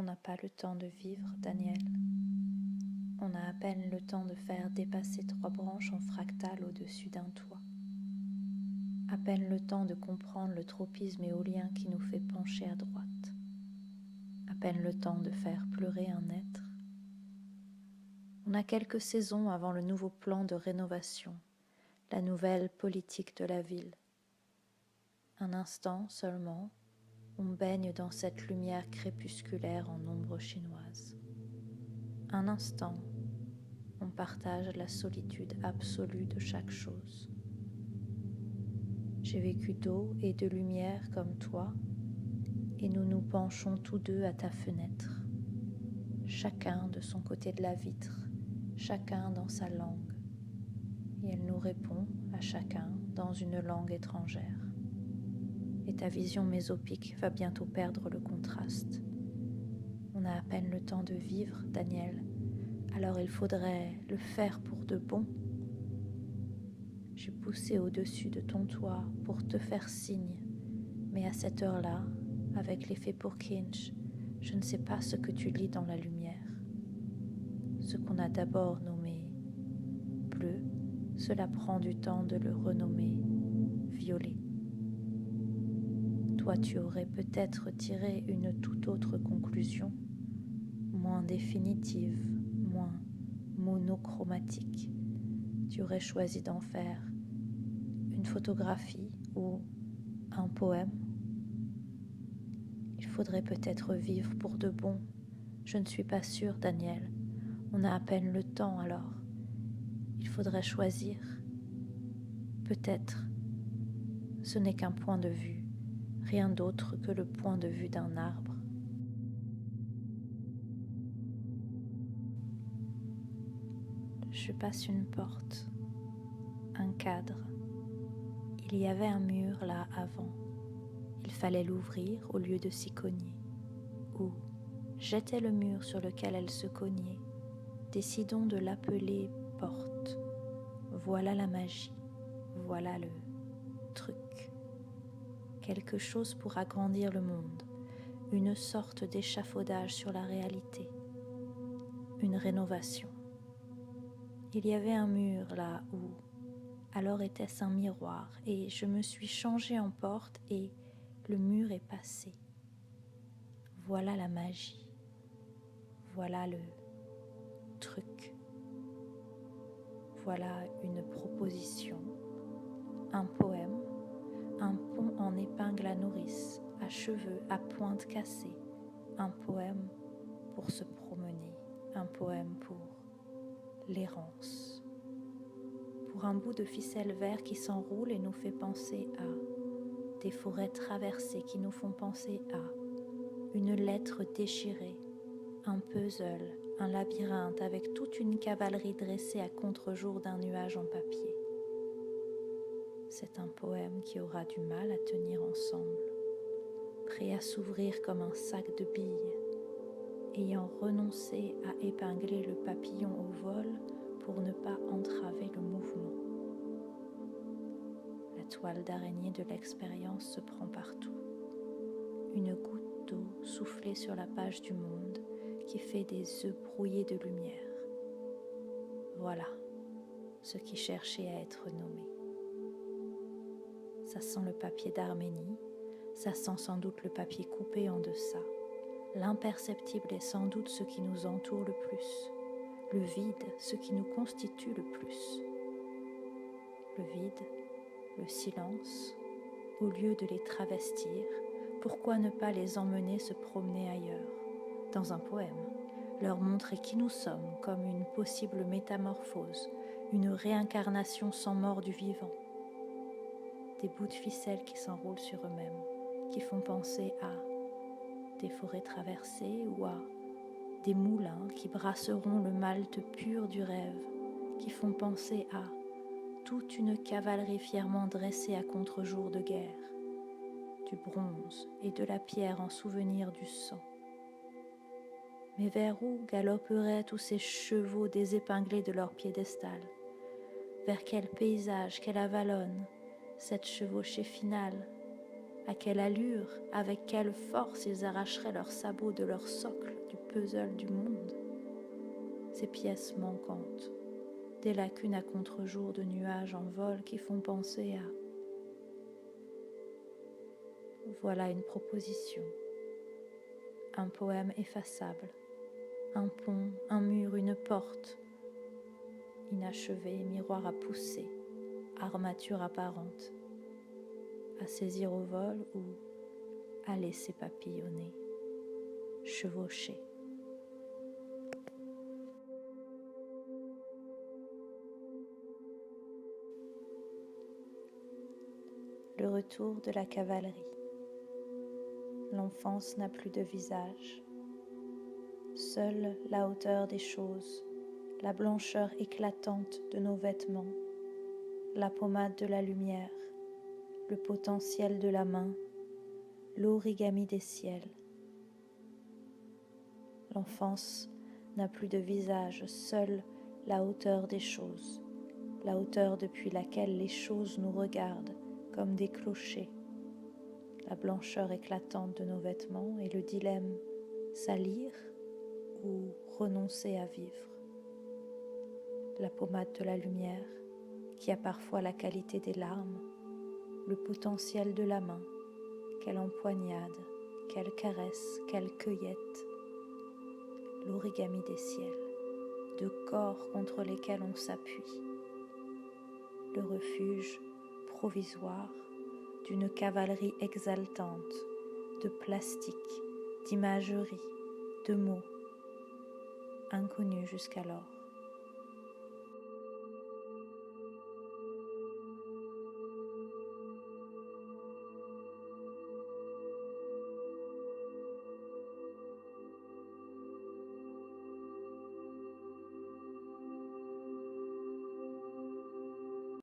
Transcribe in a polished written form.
On n'a pas le temps de vivre, Daniel. On a à peine le temps de faire dépasser 3 branches en fractal au-dessus d'un toit. À peine le temps de comprendre le tropisme éolien qui nous fait pencher à droite. À peine le temps de faire pleurer un être. On a quelques saisons avant le nouveau plan de rénovation, la nouvelle politique de la ville. Un instant seulement, on baigne dans cette lumière crépusculaire en ombre chinoise. Un instant, on partage la solitude absolue de chaque chose. J'ai vécu d'eau et de lumière comme toi, et nous nous penchons tous deux à ta fenêtre, chacun de son côté de la vitre, chacun dans sa langue, et elle nous répond à chacun dans une langue étrangère. Et ta vision mésopique va bientôt perdre le contraste. On a à peine le temps de vivre, Daniel, alors il faudrait le faire pour de bon. J'ai poussé au-dessus de ton toit pour te faire signe, mais à cette heure-là, avec l'effet Purkinje, je ne sais pas ce que tu lis dans la lumière. Ce qu'on a d'abord nommé bleu, cela prend du temps de le renommer violet. Toi, tu aurais peut-être tiré une toute autre conclusion, moins définitive, moins monochromatique. Tu aurais choisi d'en faire une photographie ou un poème. Il faudrait peut-être vivre pour de bon. Je ne suis pas sûre, Daniel. On a à peine le temps alors. Il faudrait choisir. Peut-être. Ce n'est qu'un point de vue, rien d'autre que le point de vue d'un arbre. Je passe une porte, un cadre. Il y avait un mur là avant. Il fallait l'ouvrir au lieu de s'y cogner. Ou j'étais le mur sur lequel elle se cognait. Décidons de l'appeler porte. Voilà la magie, voilà le truc. Quelque chose pour agrandir le monde, une sorte d'échafaudage sur la réalité, une rénovation. Il y avait un mur là où, alors était-ce un miroir, et je me suis changée en porte et le mur est passé. Voilà la magie, voilà le truc, voilà une proposition, un poème, un pont en épingle à nourrice, à cheveux, à pointe cassée, un poème pour se promener, un poème pour l'errance, pour un bout de ficelle vert qui s'enroule et nous fait penser à des forêts traversées qui nous font penser à une lettre déchirée, un puzzle, un labyrinthe avec toute une cavalerie dressée à contre-jour d'un nuage en papier. C'est un poème qui aura du mal à tenir ensemble, prêt à s'ouvrir comme un sac de billes, ayant renoncé à épingler le papillon au vol pour ne pas entraver le mouvement. La toile d'araignée de l'expérience se prend partout. Une goutte d'eau soufflée sur la page du monde qui fait des œufs brouillés de lumière. Voilà ce qui cherchait à être nommé. Ça sent le papier d'Arménie, ça sent sans doute le papier coupé en deçà. L'imperceptible est sans doute ce qui nous entoure le plus, le vide ce qui nous constitue le plus. Le vide, le silence, au lieu de les travestir, pourquoi ne pas les emmener se promener ailleurs, dans un poème, leur montrer qui nous sommes comme une possible métamorphose, une réincarnation sans mort du vivant. Des bouts de ficelle qui s'enroulent sur eux-mêmes, qui font penser à des forêts traversées ou à des moulins qui brasseront le malt pur du rêve, qui font penser à toute une cavalerie fièrement dressée à contre-jour de guerre, du bronze et de la pierre en souvenir du sang. Mais vers où galoperaient tous ces chevaux désépinglés de leur piédestal? Vers quel paysage, quelle avalone, cette chevauchée finale? À quelle allure, avec quelle force ils arracheraient leurs sabots de leur socle du puzzle du monde. Ces pièces manquantes, des lacunes à contre-jour de nuages en vol qui font penser à... Voilà une proposition, un poème effaçable, un pont, un mur, une porte, inachevé, miroir à pousser, armature apparente, à saisir au vol ou à laisser papillonner, chevaucher. Le retour de la cavalerie. L'enfance n'a plus de visage. Seule la hauteur des choses, la blancheur éclatante de nos vêtements, la pommade de la lumière, le potentiel de la main, l'origami des ciels. L'enfance n'a plus de visage, seule la hauteur des choses, la hauteur depuis laquelle les choses nous regardent comme des clochers, la blancheur éclatante de nos vêtements et le dilemme salir ou renoncer à vivre. La pommade de la lumière, qui a parfois la qualité des larmes, le potentiel de la main, qu'elle empoignade, qu'elle caresse, qu'elle cueillette, l'origami des ciels, de corps contre lesquels on s'appuie, le refuge provisoire d'une cavalerie exaltante, de plastique, d'imagerie, de mots, inconnus jusqu'alors.